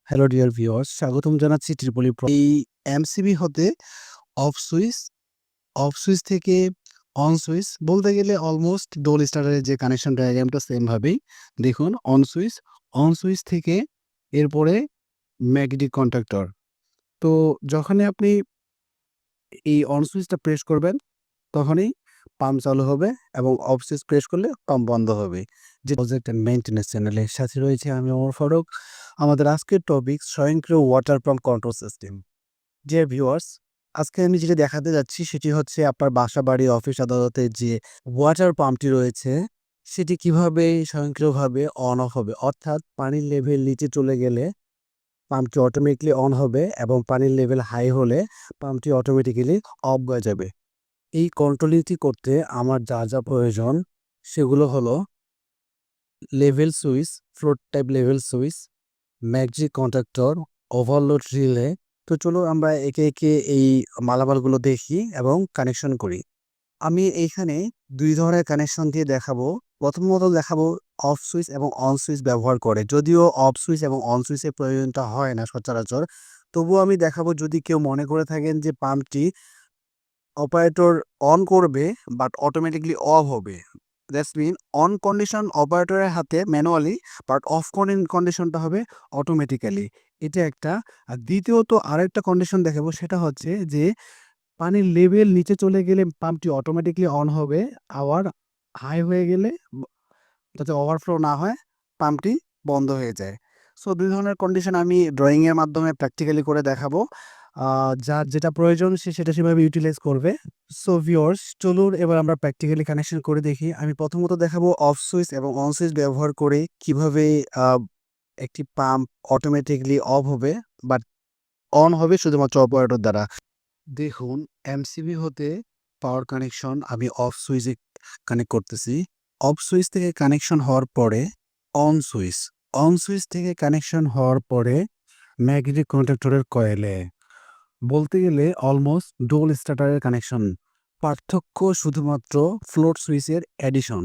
Hello dear viewers, স্বাগতম জানাচ্ছি Tripoli এই এমসিবি হতে অফ সুইচ, অফ সুইচ থেকে অন সুইচ বলতে গেলে অলমোস্ট ডোল স্টার্টারের যে কানেকশন ডায়াগ্রামটা সেম ভাবেই। দেখুন অন সুইচ থেকে এরপরে ম্যাগনেটিক কন্ট্যাক্টর। তো যখনই আপনি এই অন সুইচটা প্রেস করবেন তখনই পাম্প চালু হবে এবং অফ সুইচ প্রেস করলে পাম্প বন্ধ হবে। যে প্রজেক্ট অ্যান্ড মেইনটেন্যান্স চ্যানেলের সাথে রয়েছে আমি ওমর ফারুক। আমাদের আজকের টপিক স্বয়ংক্রিয় water pump control system. Dear viewers, আজকে আমি যেটা দেখাতে যাচ্ছি সেটি হচ্ছে আপনার বাসা, বাড়ি, অফিস, আদালতে যে ওয়াটার পাম্পটি রয়েছে সেটি কিভাবে স্বয়ংক্রিয়ভাবে অন অফ হবে। অর্থাৎ পানির লেভেল নিচে চলে গেলে পাম্পটি অটোমেটিক্যালি অন হবে এবং পানির লেভেল হাই হলে পাম্পটি অটোমেটিক্যালি অফ হয়ে যাবে। এই কন্ট্রোলিংটি করতে আমার যা প্রয়োজন সেগুলো হলো level switch, float type level switch, magnetic contactor, overload relay. তো চলো আমরা একে একে এই মালামালগুলো দেখি এবং কানেকশন করি। আমি এইখানে ২ ধরনের কানেকশন দিয়ে দেখাবো। প্রথমত দেখাবো অফ সুইচ এবং অন সুইচ ব্যবহার করে। যদিও অফ সুইচ এবং অন সুইচের প্রয়োজনটা হয় না সচরাচর, তবুও আমি দেখাবো যদি কেউ মনে করে থাকেন যে পাম্পটি অপারেটর অন করবে বাট অটোমেটিক্যালি অফ হবে। দ্যাটস মিন অন কন্ডিশন অপারেটরের হাতে ম্যানুয়ালি, বাট অফ কন্ডিশনটা হবে অটোমেটিক্যালি। এটা একটা। আর দ্বিতীয়ত আরেকটা কন্ডিশন দেখাবো, সেটা হচ্ছে যে পানির লেভেল নিচে চলে গেলে পাম্পটি অটোমেটিক্যালি অন হবে। আবার হাই হয়ে গেলে যাতে ওভারফ্লো না হয় পাম্পটি বন্ধ হয়ে যায়। সো ২ ধরনের কন্ডিশন আমি ড্রয়িংয়ের মাধ্যমে প্র্যাকটিক্যালি করে দেখাবো। যার যেটা প্রয়োজন সে সেটা সেভাবে ইউটিলাইজ করবে। সো ভিউয়ার্স, চলুন এবার আমরা প্র্যাকটিক্যালি কানেকশন করে দেখি। আমি প্রথমত দেখাবো অফ সুইচ এবং অন সুইচ ব্যবহার করে কিভাবে আ একটি পাম্প অটোমেটিক্যালি অফ হবে বাট অন হবে শুধুমাত্র অপারেটর দ্বারা। দেখুন, এমসিবি হতে পাওয়ার কানেকশন আমি অফ সুইচে কানেক্ট করতেছি। অফ সুইচ থেকে কানেকশন হওয়ার পরে অন সুইচ, অন সুইচ থেকে কানেকশন হওয়ার পরে ম্যাগনেটিক কন্ট্যাক্টরের কয়েলে। বলতে গেলে অলমোস্ট ডুয়াল স্টার্টারের কানেকশন। পার্থক্য শুধুমাত্র ফ্লোট সুইচের অ্যাডিশন।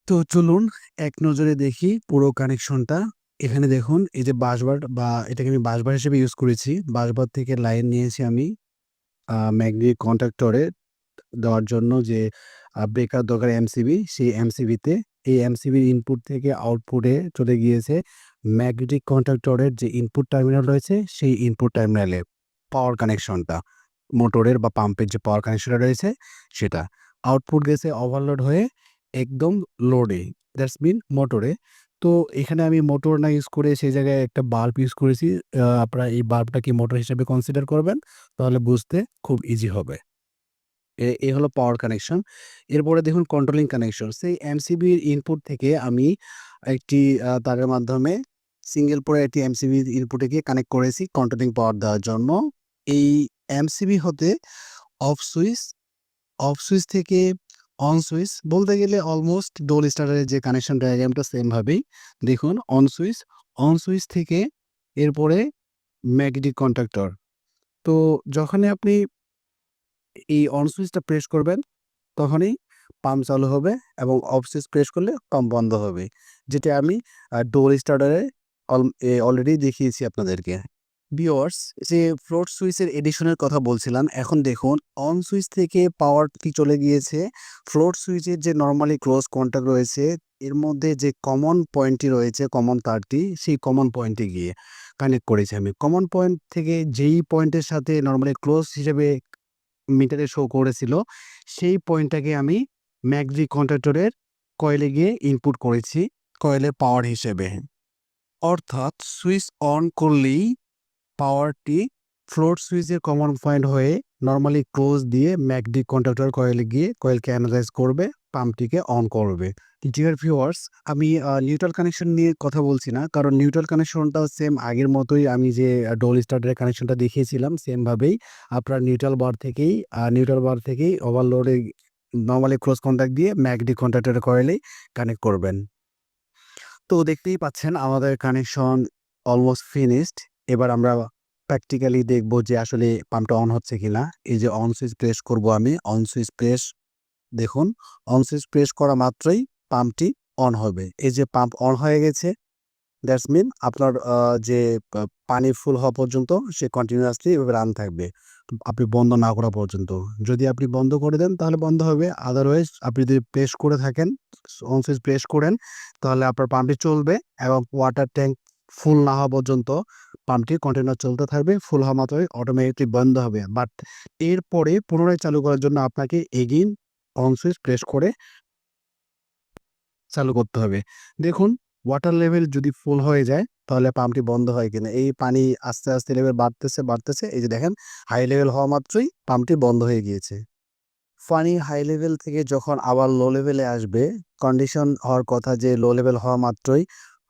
তো চলুন এক নজরে দেখি পুরো কানেকশনটা। এখানে দেখুন এই যে বাসবার, বা এটাকে আমি বাসবার হিসেবে ইউজ করেছি। বাসবার থেকে লাইন নিয়েছি আমি ম্যাগনেটিক কন্ট্যাক্টরে দেওয়ার জন্য যে ব্রেকার দরকার এমসিবি, সেই এমসিবিতে। এই এমসিবির ইনপুট থেকে আউটপুটে চলে গিয়েছে ম্যাগনেটিক কন্ট্যাক্টরের যে ইনপুট টার্মিনাল রয়েছে সেই ইনপুট টার্মিনালে পাওয়ার কানেকশনটা, মোটরের বা পাম্পের যে পাওয়ার কানেকশনটা রয়েছে সেটা। আউটপুট গেছে ওভারলোড হয়ে একদম লোডে, দ্যাটস মিন মোটরে। তো এখানে আমি মোটর না ইউজ করে সেই জায়গায় একটা বাল্ব ইউজ করেছি। আপনারা এই বাল্বটা কি মোটর হিসেবে কনসিডার করবেন, তাহলে বুঝতে খুব ইজি হবে। এই হলো পাওয়ার কানেকশন। এরপরে দেখুন কন্ট্রোলিং কানেকশন। সেই এমসিবির ইনপুট থেকে আমি একটি তারের মাধ্যমে সিঙ্গেল পরে একটি এমসিবির ইনপুটে গিয়ে কানেক্ট করেছি কন্ট্রোলিং পাওয়ার দেওয়ার জন্য। এই এমসিবি হতে অফ সুইচ, অফ সুইচ থেকে অন সুইচ বলতে গেলে অলমোস্ট ডোল স্টার্টারের যে কানেকশন ডায়াগ্রামটা সেম ভাবেই। দেখুন অন সুইচ থেকে এরপরে ম্যাগনেটিক কন্ট্যাক্টর। তো যখনই আপনি এই অন সুইচটা প্রেস করবেন তখনই পাম্প চালু হবে এবং অফ সুইচ প্রেস করলে পাম্প বন্ধ হবে। যেটা আমি ডোর স্টার্টারে অলরেডি দেখিয়েছি আপনাদেরকে। ভিউয়ার্স, যে ফ্লোট সুইচের এডিশনের কথা বলছিলাম, এখন দেখুন অন সুইচ থেকে পাওয়ারটি চলে গিয়েছে ফ্লোট সুইচের যে নরমালি ক্লোজ কন্টাক্ট রয়েছে এর মধ্যে যে কমন পয়েন্টটি রয়েছে, কমন তারটি, সেই কমন পয়েন্টে গিয়ে কানেক্ট করেছি আমি। কমন পয়েন্ট থেকে যেই পয়েন্টের সাথে নরমালি ক্লোজ হিসেবে মিটারে শো করেছিল সেই পয়েন্টটাকে আমি ম্যাগনেটিক কন্ট্যাক্টরের কয়েলে গিয়ে ইনপুট করেছি কয়েলের পাওয়ার হিসেবে। অর্থাৎ সুইচ অন করলেই পাওয়ারটি ফ্লোট সুইচের কমন পয়েন্ট হয়ে নরমালি ক্লোজ দিয়ে ম্যাগনেটিক কন্ট্যাক্টর কয়েলে গিয়ে কয়েলকে অ্যানালাইজ করবে, পাম্পটিকে অন করবে। ডিয়ার ভিউয়ার্স, আমি নিউট্রাল কানেকশন নিয়ে কথা বলছি না, কারণ নিউট্রাল কানেকশনটাও সেম আগের মতোই। আমি যে ডোল স্টার্টারের কানেকশনটা দেখিয়েছিলাম সেমভাবেই আপনার নিউট্রাল বার থেকেই ওভারলোডে নরমালি ক্লোজ কন্ট্যাক্ট দিয়ে ম্যাগনেটিক কন্ট্যাক্টরের কয়েলেই কানেক্ট করবেন। তো দেখতেই পাচ্ছেন আমাদের কানেকশন অলমোস্ট ফিনিশড। এবার আমরা প্র্যাকটিক্যালি দেখব যে আসলে পাম্পটা অন হচ্ছে কিনা। এই যে অন সুইচ প্রেস করব আমি, অন সুইচ প্রেস, দেখুন অন সুইচ প্রেস করা মাত্রই পাম্পটি অন হবে। এই যে পাম্প অন হয়ে গেছে। দ্যাটস মিন আপনার যে পানি ফুল হওয়া পর্যন্ত সে কন্টিনিউয়াসলি এভাবে রান থাকবে। আপনি বন্ধ না করা পর্যন্ত। যদি আপনি বন্ধ করে দেন তাহলে বন্ধ হবে। আদারওয়াইজ আপনি যদি প্রেস করে থাকেন, অন সুইচ প্রেস করেন তাহলে আপনার পাম্পটি চলবে এবং ওয়াটার ট্যাঙ্ক ফুল না হওয়া পর্যন্ত পাম্পটি কন্টিনিউ চলতে থাকবে। ফুল হওয়া মাত্রই অটোমেটিকলি বন্ধ হবে। বাট এরপরে পুনরায় চালু করার জন্য আপনাকে এগেইন অন সুইচ প্রেস করে চালু করতে হবে। দেখুন ওয়াটার লেভেল যদি ফুল হয়ে যায় তাহলে পাম্পটি বন্ধ হয় কিনা। এই পানি আস্তে, আস্তে লেভেল বাড়তেছে, বাড়তেছে। এই যে দেখেন হাই লেভেল হওয়া মাত্রই পাম্পটি বন্ধ হয়ে গিয়েছে। পানি হাই লেভেল থেকে যখন আবার লো লেভেলে আসবে, কন্ডিশন হওয়ার কথা যে লো লেভেল হওয়া মাত্রই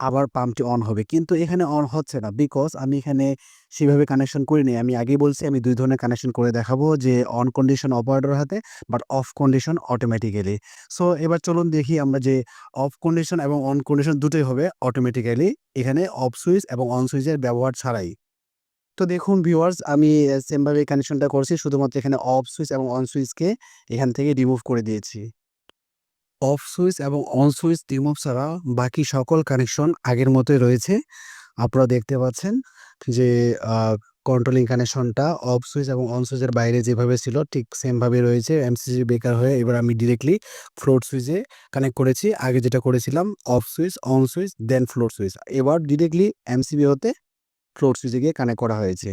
আবার পাম্পটি অন হবে। কিন্তু এখানে অন হচ্ছে না। বিকজ আমি এখানে সেভাবে কানেকশন করিনি। আমি আগেই বলছি আমি ২ ধরনের কানেকশন করে দেখাবো যে অন কন্ডিশন অপারেটরের হাতে but of condition automatically. So এবার চলুন দেখি আমরা যে অফ কন্ডিশন এবং অন কন্ডিশন দুটোই হবে অটোমেটিক্যালি এখানে অফ সুইচ এবং অন সুইচের ব্যবহার ছাড়াই। তো দেখুন ভিউয়ার্স আমি সেম ভাবে কানেকশনটা করছি। শুধুমাত্র এখানে অফ সুইচ এবং অন সুইচকে এখান থেকে রিমুভ করে দিয়েছি। অফ সুইচ এবং অন সুইচ রিমুভ ছাড়া বাকি সকল কানেকশন আগের মতোই রয়েছে। আপনারা দেখতে পাচ্ছেন যে আ কন্ট্রোলিং কানেকশনটা অফ সুইচ এবং অন সুইচের বাইরে যেভাবে ছিল ঠিক সেম ভাবে রয়েছে। এমসিবি ব্রেকার হয়ে এবার আমি ডিরেক্টলি ফ্লোর সুইচে কানেক্ট করেছি। আগে যেটা করেছিলাম off switch, on switch then floor switch. এবার ডিরেক্টলি এমসিবি হতে ফ্লোর সুইচে গিয়ে কানেক্ট করা হয়েছে।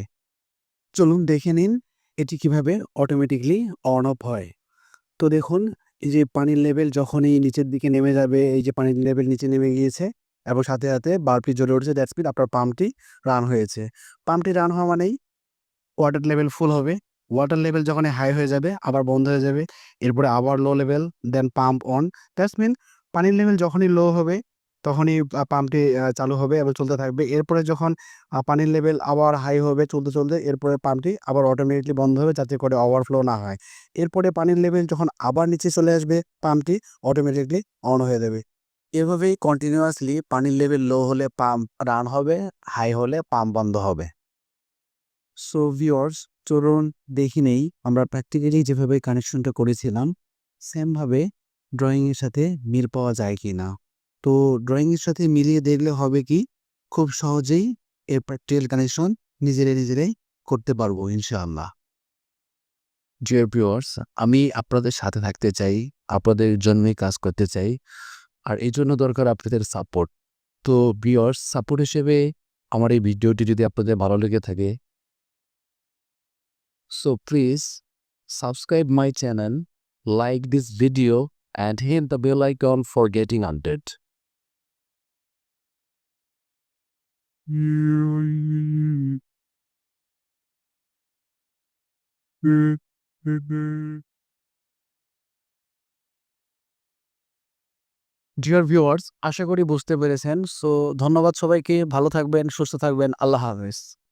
চলুন দেখে নিন এটি কিভাবে অটোমেটিক্যালি অন অফ হয়। তো দেখুন এই যে পানির লেভেল যখনই নিচের দিকে নেমে যাবে, এই যে পানির লেভেল নিচে নেমে গিয়েছে এবং সাথে, সাথে বাল্বটি জ্বলে উঠেছে দ্যাটস মিন আপনার পাম্পটি রান হয়েছে। পাম্পটি রান হওয়া মানেই ওয়াটার লেভেল ফুল হবে। ওয়াটার লেভেল যখনই হাই হয়ে যাবে আবার বন্ধ হয়ে যাবে। এরপরে আবার low level then pump on. That's mean পানির লেভেল যখনই লো হবে তখনই পাম্পটি চালু হবে এবং চলতে থাকবে। এরপরে যখন পানির লেভেল আবার হাই হবে চলতে, চলতে এরপরে পাম্পটি আবার অটোমেটিক্যালি বন্ধ হবে যাতে করে ওভারফ্লো না হয়। এরপরে পানির লেভেল যখন আবার নিচে চলে আসবে পাম্পটি অটোমেটিক্যালি অন হয়ে যাবে। এভাবেই কন্টিনিউয়াসলি পানির লেভেল লো হলে পাম্প রান হবে, হাই হলে পাম্প বন্ধ হবে। সো ভিউয়ার্স চলুন দেখে নেই আমরা প্র্যাকটিক্যালি যেভাবে কানেকশনটা করেছিলাম সেম ভাবে ড্রয়িং এর সাথে মিল পাওয়া যায় কিনা। তো ড্রয়িং এর সাথে মিলিয়ে দেখলে হবে কি খুব সহজেই এর প্র্যাকটিক্যাল কানেকশন নিজেরাই করতে পারবো ইনশাআল্লাহ। ডিয়ার ভিউয়ার্স, আমি আপনাদের সাথে থাকতে চাই, আপনাদের জন্যই কাজ করতে চাই। আর এজন্য দরকার আপনাদের সাপোর্ট। তো ভিউয়ার্স সাপোর্ট হিসেবে আমার এই ভিডিওটি যদি আপনাদের ভালো লেগে থাকে, so please subscribe my channel, like this video and hit the bell icon for getting update. Dear viewers আশা করি বুঝতে পেরেছেন। সো ধন্যবাদ সবাইকে। ভালো থাকবেন, সুস্থ থাকবেন। আল্লাহ হাফেজ।